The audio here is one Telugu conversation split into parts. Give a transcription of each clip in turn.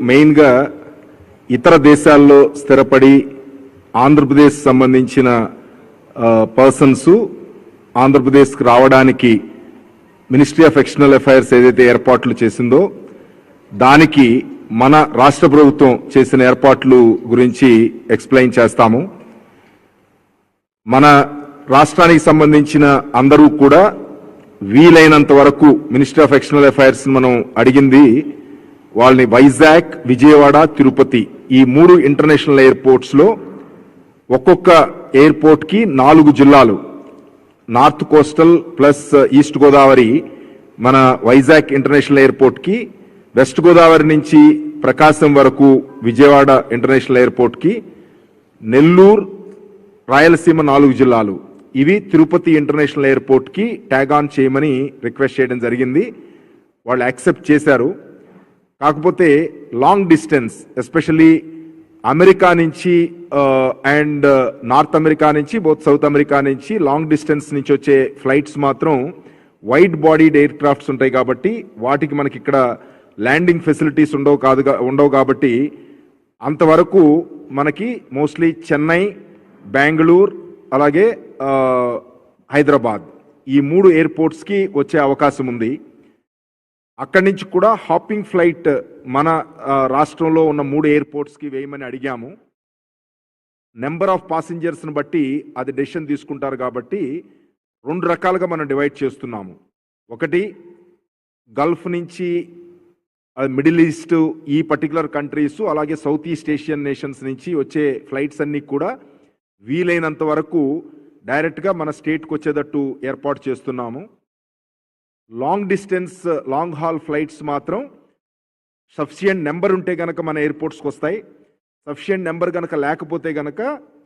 మెయిన్ గా ఇతర దేశాల్లో స్థిరపడి ఆంధ్రప్రదేశ్ సంబంధించిన పర్సన్స్ ఆంధ్రప్రదేశ్కి రావడానికి మినిస్ట్రీ ఆఫ్ ఎక్స్టర్నల్ అఫైర్స్ ఏదైతే ఏర్పాట్లు చేసిందో దానికి మన రాష్ట్ర ప్రభుత్వం చేసిన ఏర్పాట్లు గురించి ఎక్స్ప్లెయిన్ చేస్తాము. మన రాష్ట్రానికి సంబంధించిన అందరూ కూడా వీలైనంత వరకు మినిస్ట్రీ ఆఫ్ ఎక్స్టర్నల్ అఫైర్స్ మనం అడిగింది వాళ్ళని వైజాగ్, విజయవాడ, తిరుపతి ఈ 3 ఇంటర్నేషనల్ ఎయిర్పోర్ట్స్ లో ఒక్కొక్క ఎయిర్పోర్ట్ కి 4 జిల్లాలు, north coastal plus east Godavari మన వైజాగ్ ఇంటర్నేషనల్ ఎయిర్పోర్ట్ కి, వెస్ట్ గోదావరి నుంచి ప్రకాశం వరకు విజయవాడ ఇంటర్నేషనల్ ఎయిర్పోర్ట్ కి, నెల్లూరు, రాయలసీమ 4 జిల్లాలు, ఇవి తిరుపతి ఇంటర్నేషనల్ ఎయిర్పోర్ట్ కి ట్యాగ్ ఆన్ చేయమని రిక్వెస్ట్ చేయడం జరిగింది. వాళ్ళు యాక్సెప్ట్ చేశారు. కాకపోతే లాంగ్ డిస్టెన్స్ ఎస్పెషల్లీ అమెరికా నుంచి అండ్ నార్త్ అమెరికా నుంచి బోత్ సౌత్ అమెరికా నుంచి లాంగ్ డిస్టెన్స్ నుంచి వచ్చే ఫ్లైట్స్ మాత్రం వైడ్ బాడీడ్ ఎయిర్ క్రాఫ్ట్స్ ఉంటాయి కాబట్టి వాటికి మనకి ఇక్కడ ల్యాండింగ్ ఫెసిలిటీస్ ఉండవు కాబట్టి అంతవరకు మనకి మోస్ట్లీ చెన్నై, బెంగళూరు అలాగే హైదరాబాద్ ఈ 3 ఎయిర్పోర్ట్స్కి వచ్చే అవకాశం ఉంది. అక్కడి నుంచి కూడా హాపింగ్ ఫ్లైట్ మన రాష్ట్రంలో ఉన్న 3 ఎయిర్పోర్ట్స్కి వేయమని అడిగాము. నెంబర్ ఆఫ్ పాసింజర్స్ని బట్టి అది డెసిషన్ తీసుకుంటారు కాబట్టి 2 రకాలుగా మనం డివైడ్ చేస్తున్నాము. ఒకటి గల్ఫ్ నుంచి మిడిల్ ఈస్ట్ ఈ పర్టికులర్ కంట్రీస్ అలాగే సౌత్ ఈస్ట్ ఏషియన్ నేషన్స్ నుంచి వచ్చే ఫ్లైట్స్ అన్నీ కూడా వీలైనంత వరకు డైరెక్ట్గా మన స్టేట్కి వచ్చేటట్టు ఏర్పాటు చేస్తున్నాము. Long distance long hall flights మాత్రం సఫిషియంట్ నెంబర్ ఉంటే కనుక మన ఎయిర్పోర్ట్స్కి వస్తాయి. సఫిషియంట్ నెంబర్ కనుక లేకపోతే కనుక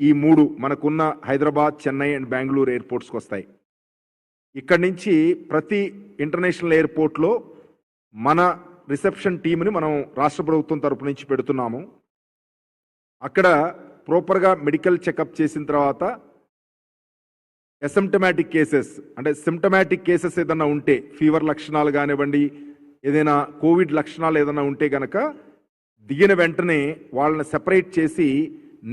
ఈ 3 మనకున్న హైదరాబాద్, చెన్నై అండ్ బెంగళూరు ఎయిర్పోర్ట్స్కి వస్తాయి. ఇక్కడి నుంచి ప్రతి ఇంటర్నేషనల్ ఎయిర్పోర్ట్లో మన రిసెప్షన్ టీమ్ని మనం రాష్ట్ర ప్రభుత్వం తరపు నుంచి పెడుతున్నాము. అక్కడ ప్రాపర్గా మెడికల్ చెకప్ చేసిన తర్వాత అసిమ్టమాటిక్ కేసెస్ అంటే సిమ్టమాటిక్ కేసెస్ ఏదైనా ఉంటే ఫీవర్ లక్షణాలు కానివ్వండి, ఏదైనా కోవిడ్ లక్షణాలు ఏదైనా ఉంటే కనుక దిగిన వెంటనే వాళ్ళని సెపరేట్ చేసి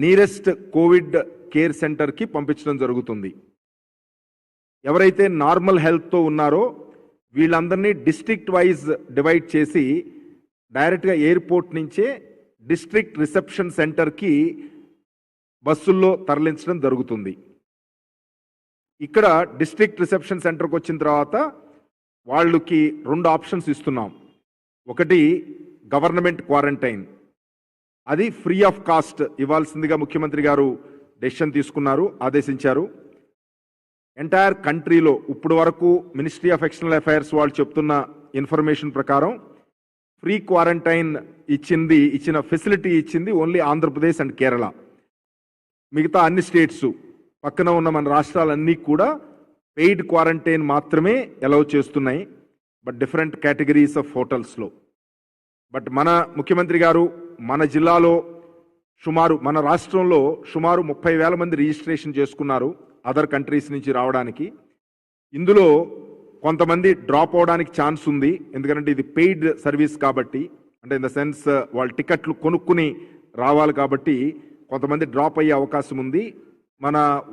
నియరెస్ట్ కోవిడ్ కేర్ సెంటర్కి పంపించడం జరుగుతుంది. ఎవరైతే నార్మల్ హెల్త్తో ఉన్నారో వీళ్ళందరినీ డిస్ట్రిక్ట్ వైజ్ డివైడ్ చేసి డైరెక్ట్గా ఎయిర్పోర్ట్ నుంచే డిస్ట్రిక్ట్ రిసెప్షన్ సెంటర్కి బస్సుల్లో తరలించడం జరుగుతుంది. ఇక్కడ డిస్ట్రిక్ట్ రిసెప్షన్ సెంటర్కి వచ్చిన తర్వాత వాళ్ళకి 2 ఆప్షన్స్ ఇస్తున్నాం. ఒకటి గవర్నమెంట్ క్వారంటైన్, అది ఫ్రీ ఆఫ్ కాస్ట్ ఇవ్వాల్సిందిగా ముఖ్యమంత్రి గారు డెసిషన్ తీసుకున్నారు, ఆదేశించారు. ఎంటైర్ కంట్రీలో ఇప్పుడు వరకు మినిస్ట్రీ ఆఫ్ ఎక్స్టర్నల్ అఫైర్స్ వాళ్ళు చెప్తున్న ఇన్ఫర్మేషన్ ప్రకారం ఫ్రీ క్వారంటైన్ ఇచ్చిన ఫెసిలిటీ ఇచ్చింది ఓన్లీ ఆంధ్రప్రదేశ్ అండ్ కేరళ. మిగతా అన్ని స్టేట్స్ పక్కన ఉన్న మన రాష్ట్రాలన్నీ కూడా పెయిడ్ క్వారంటైన్ మాత్రమే అలౌ చేస్తున్నాయి, బట్ డిఫరెంట్ కేటగిరీస్ ఆఫ్ హోటల్స్లో. బట్ మన ముఖ్యమంత్రి గారు మన జిల్లాలో మన రాష్ట్రంలో సుమారు 30,000 మంది రిజిస్ట్రేషన్ చేసుకున్నారు అదర్ కంట్రీస్ నుంచి రావడానికి. ఇందులో కొంతమంది డ్రాప్ అవడానికి ఛాన్స్ ఉంది, ఎందుకంటే ఇది పెయిడ్ సర్వీస్ కాబట్టి, అంటే ఇన్ ద సెన్స్ వాళ్ళ టికెట్లు కొనుక్కుని రావాలి కాబట్టి కొంతమంది డ్రాప్ అయ్యే అవకాశం ఉంది.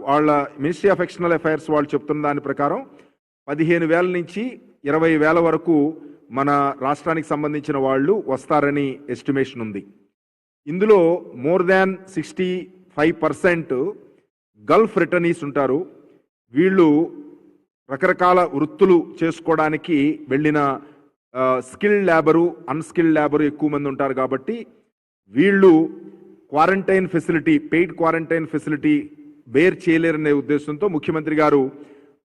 వాళ్ళ మినిస్ట్రీ ఆఫ్ ఎక్స్టర్నల్ అఫైర్స్ వాళ్ళు చెప్తున్న దాని ప్రకారం 15,000 నుంచి 20,000 వరకు మన రాష్ట్రానికి సంబంధించిన వాళ్ళు వస్తారని ఎస్టిమేషన్ ఉంది. ఇందులో మోర్ దాన్ 65% గల్ఫ్ రిటర్నీస్ ఉంటారు. వీళ్ళు రకరకాల వృత్తులు చేసుకోవడానికి వెళ్ళిన స్కిల్డ్ లేబరు, అన్స్కిల్డ్ లేబరు ఎక్కువ మంది ఉంటారు కాబట్టి వీళ్ళు quarantine facility, paid quarantine facility bear చేయలేరనే ఉద్దేశంతో ముఖ్యమంత్రి గారు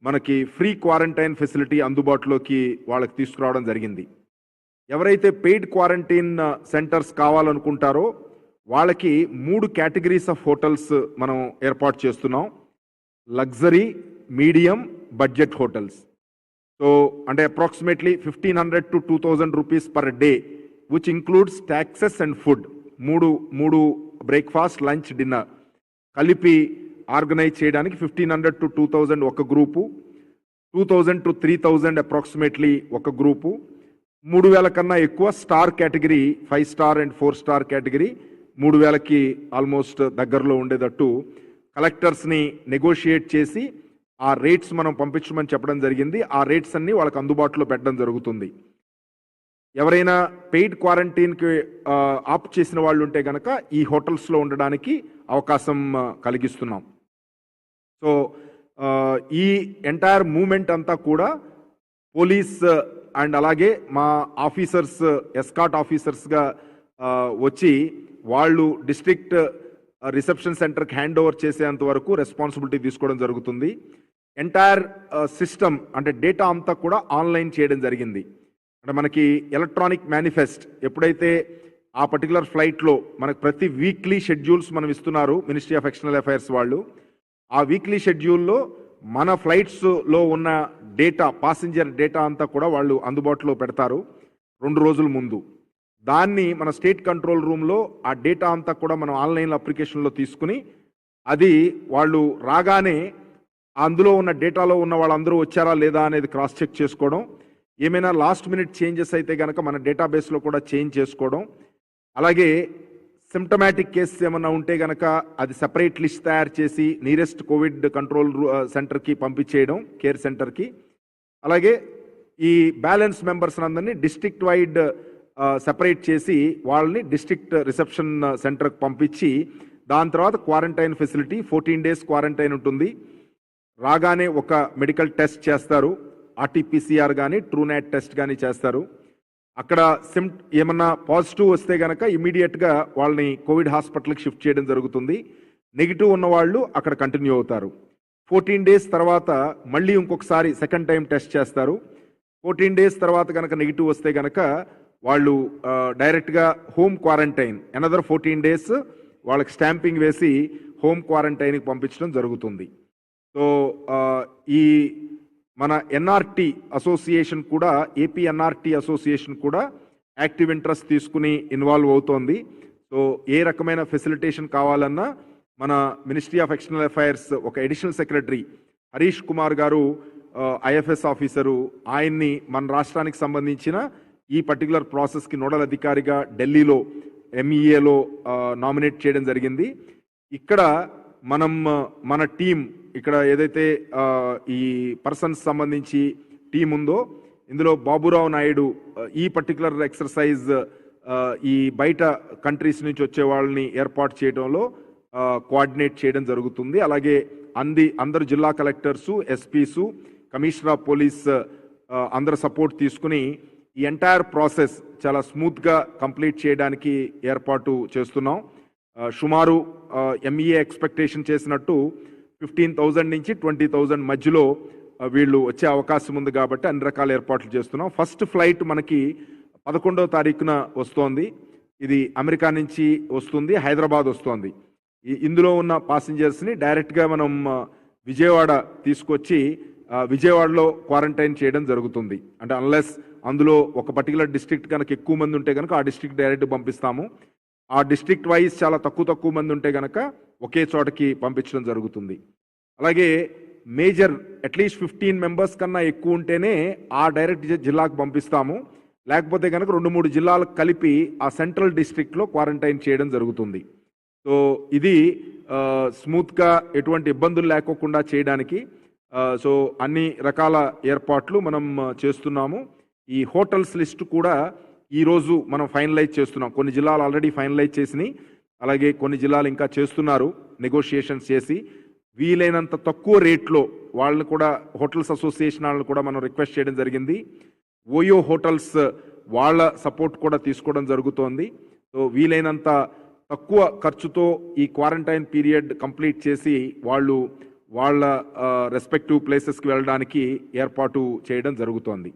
మనకి ఫ్రీ క్వారంటైన్ ఫెసిలిటీ అందుబాటులోకి వాళ్ళకి తీసుకురావడం జరిగింది. ఎవరైతే పెయిడ్ క్వారంటైన్ సెంటర్స్ కావాలనుకుంటారో వాళ్ళకి 3 కేటగిరీస్ ఆఫ్ హోటల్స్ మనం ఏర్పాటు చేస్తున్నాం. Luxury, medium, budget hotels. So అంటే approximately 1,500 to 2,000 rupees per day which includes taxes and food. 3 breakfast, lunch, dinner కలిపి ఆర్గనైజ్ చేయడానికి 1,500 to 2,000 ఒక గ్రూపు, 2,000 to 3,000 అప్రాక్సిమేట్లీ ఒక గ్రూపు. 3000 కన్నా ఎక్కువ star category 5 star and 4 star category 3000కి ఆల్మోస్ట్ దగ్గరలో ఉండేటట్టు కలెక్టర్స్ని నెగోషియేట్ చేసి ఆ రేట్స్ మనం పంపించమని చెప్పడం జరిగింది. ఆ రేట్స్ అన్ని వాళ్ళకి అందుబాటులో పెట్టడం జరుగుతుంది. ఎవరైనా పెయిడ్ క్వారంటైన్కి ఆప్ట్ చేసిన వాళ్ళు ఉంటే కనుక ఈ హోటల్స్లో ఉండడానికి అవకాశం కలిగిస్తున్నాం. సో ఈ ఎంటైర్ మూమెంట్ అంతా కూడా పోలీస్ అండ్ అలాగే మా ఆఫీసర్స్ ఎస్కాట్ ఆఫీసర్స్గా వచ్చి వాళ్ళు డిస్ట్రిక్ట్ రిసెప్షన్ సెంటర్కి హ్యాండ్ ఓవర్ చేసేంత వరకు రెస్పాన్సిబిలిటీ తీసుకోవడం జరుగుతుంది. ఎంటైర్ సిస్టమ్ అంటే డేటా అంతా కూడా ఆన్లైన్ చేయడం జరిగింది. అంటే మనకి ఎలక్ట్రానిక్ మేనిఫెస్ట్ ఎప్పుడైతే ఆ పర్టికులర్ ఫ్లైట్లో మనకు ప్రతి వీక్లీ షెడ్యూల్స్ మనం ఇస్తున్నారు మినిస్ట్రీ ఆఫ్ ఎక్స్టర్నల్ అఫైర్స్ వాళ్ళు, ఆ వీక్లీ షెడ్యూల్లో మన ఫ్లైట్స్లో ఉన్న డేటా పాసింజర్ డేటా అంతా కూడా వాళ్ళు అందుబాటులో పెడతారు 2 రోజుల ముందు. దాన్ని మన స్టేట్ కంట్రోల్ రూమ్లో ఆ డేటా అంతా కూడా మనం ఆన్లైన్ అప్లికేషన్లో తీసుకుని అది వాళ్ళు రాగానే అందులో ఉన్న డేటాలో ఉన్న వాళ్ళందరూ వచ్చారా లేదా అనేది క్రాస్ చెక్ చేసుకోవడం, ఏమైనా లాస్ట్ మినిట్ చేంజెస్ అయితే కనుక మన డేటాబేస్లో కూడా చేంజ్ చేసుకోవడం, అలాగే సిమ్టమాటిక్ కేసెస్ ఏమన్నా ఉంటే కనుక అది సెపరేట్ లిస్ట్ తయారు చేసి నియరెస్ట్ కోవిడ్ కంట్రోల్ సెంటర్కి పంపించేయడం, కేర్ సెంటర్కి. అలాగే ఈ బ్యాలెన్స్ మెంబర్స్ అందరినీ డిస్ట్రిక్ట్ వైడ్ సెపరేట్ చేసి వాళ్ళని డిస్ట్రిక్ట్ రిసెప్షన్ సెంటర్కి పంపించి దాని తర్వాత క్వారంటైన్ ఫెసిలిటీ 14 days క్వారంటైన్ ఉంటుంది. రాగానే ఒక మెడికల్ టెస్ట్ చేస్తారు, ఆర్టీపీసీఆర్ కానీ ట్రూనాట్ టెస్ట్ కానీ చేస్తారు. అక్కడ ఏమన్నా పాజిటివ్ వస్తే కనుక ఇమీడియట్గా వాళ్ళని కోవిడ్ హాస్పిటల్కి షిఫ్ట్ చేయడం జరుగుతుంది. నెగిటివ్ ఉన్న వాళ్ళు అక్కడ కంటిన్యూ అవుతారు. 14 days తర్వాత మళ్ళీ ఇంకొకసారి సెకండ్ టైం టెస్ట్ చేస్తారు. 14 days తర్వాత కనుక నెగిటివ్ వస్తే కనుక వాళ్ళు డైరెక్ట్గా హోమ్ క్వారంటైన్ అనదర్ 14 days వాళ్ళకి స్టాంపింగ్ వేసి హోమ్ క్వారంటైన్కి పంపించడం జరుగుతుంది. సో ఈ మన ఎన్ఆర్టీ అసోసియేషన్ కూడా, ఏపీ ఎన్ఆర్టీ అసోసియేషన్ కూడా యాక్టివ్ ఇంట్రెస్ట్ తీసుకుని ఇన్వాల్వ్ అవుతోంది. సో ఏ రకమైన ఫెసిలిటేషన్ కావాలన్నా మన మినిస్ట్రీ ఆఫ్ ఎక్స్టర్నల్ అఫైర్స్ ఒక అడిషనల్ సెక్రటరీ హరీష్ కుమార్ గారు ఐఎఫ్ఎస్ ఆఫీసరు, ఆయన్ని మన రాష్ట్రానికి సంబంధించిన ఈ పర్టికులర్ ప్రాసెస్కి నోడల్ అధికారిగా ఢిల్లీలో ఎంఈఏలో నామినేట్ చేయడం జరిగింది. ఇక్కడ మన టీం ఇక్కడ ఏదైతే ఈ పర్సన్స్ సంబంధించి టీం ఉందో ఇందులో బాబురావు నాయుడు ఈ పర్టికులర్ ఎక్సర్సైజ్ ఈ బయట కంట్రీస్ నుంచి వచ్చే వాళ్ళని ఏర్పాటు చేయడంలో కోఆర్డినేట్ చేయడం జరుగుతుంది. అలాగే అందరు జిల్లా కలెక్టర్సు, ఎస్పీసు, కమిషనర్ ఆఫ్ పోలీస్ అందరు సపోర్ట్ తీసుకుని ఈ ఎంటైర్ ప్రాసెస్ చాలా స్మూత్గా కంప్లీట్ చేయడానికి ఏర్పాటు చేస్తున్నాం. సుమారు ఎంఈఏ ఎక్స్పెక్టేషన్ చేసినట్టు 15,000 నుంచి 20,000 మధ్యలో వీళ్ళు వచ్చే అవకాశం ఉంది కాబట్టి అన్ని రకాల ఏర్పాట్లు చేస్తున్నాం. ఫస్ట్ ఫ్లైట్ మనకి 11వ తారీఖున వస్తోంది. ఇది అమెరికా నుంచి వస్తుంది, హైదరాబాద్ వస్తోంది. ఇందులో ఉన్న పాసింజర్స్ని డైరెక్ట్గా మనం విజయవాడ తీసుకొచ్చి విజయవాడలో క్వారంటైన్ చేయడం జరుగుతుంది. అంటే అన్లెస్ అందులో ఒక పర్టికులర్ డిస్ట్రిక్ట్ కనుక ఎక్కువ మంది ఉంటే కనుక ఆ డిస్ట్రిక్ట్ డైరెక్ట్ పంపిస్తాము. ఆ డిస్ట్రిక్ట్ వైజ్ చాలా తక్కువ మంది ఉంటే కనుక ఒకే చోటకి పంపించడం జరుగుతుంది. అలాగే మేజర్ అట్లీస్ట్ 15 members కన్నా ఎక్కువ ఉంటేనే ఆ డైరెక్ట్ జిల్లాకు పంపిస్తాము. లేకపోతే కనుక 2-3 జిల్లాలకు కలిపి ఆ సెంట్రల్ డిస్ట్రిక్ట్లో క్వారంటైన్ చేయడం జరుగుతుంది. సో ఇది స్మూత్గా ఎటువంటి ఇబ్బందులు లేకోకుండా చేయడానికి సో అన్ని రకాల ఏర్పాట్లు మనం చేస్తున్నాము. ఈ హోటల్స్ లిస్ట్ కూడా ఈరోజు మనం ఫైనలైజ్ చేస్తున్నాం. కొన్ని జిల్లాలు ఆల్రెడీ ఫైనలైజ్ చేసినాయి, అలాగే కొన్ని జిల్లాలు ఇంకా చేస్తున్నారు నెగోషియేషన్స్ చేసి. వీలైనంత తక్కువ రేట్లో వాళ్ళని కూడా హోటల్స్ అసోసియేషన్ వాళ్ళని కూడా మనం రిక్వెస్ట్ చేయడం జరిగింది. ఓయో హోటల్స్ వాళ్ళ సపోర్ట్ కూడా తీసుకోవడం జరుగుతోంది. సో వీలైనంత తక్కువ ఖర్చుతో ఈ క్వారంటైన్ పీరియడ్ కంప్లీట్ చేసి వాళ్ళు వాళ్ళ రెస్పెక్టివ్ ప్లేసెస్కి వెళ్ళడానికి ఏర్పాటు చేయడం జరుగుతోంది.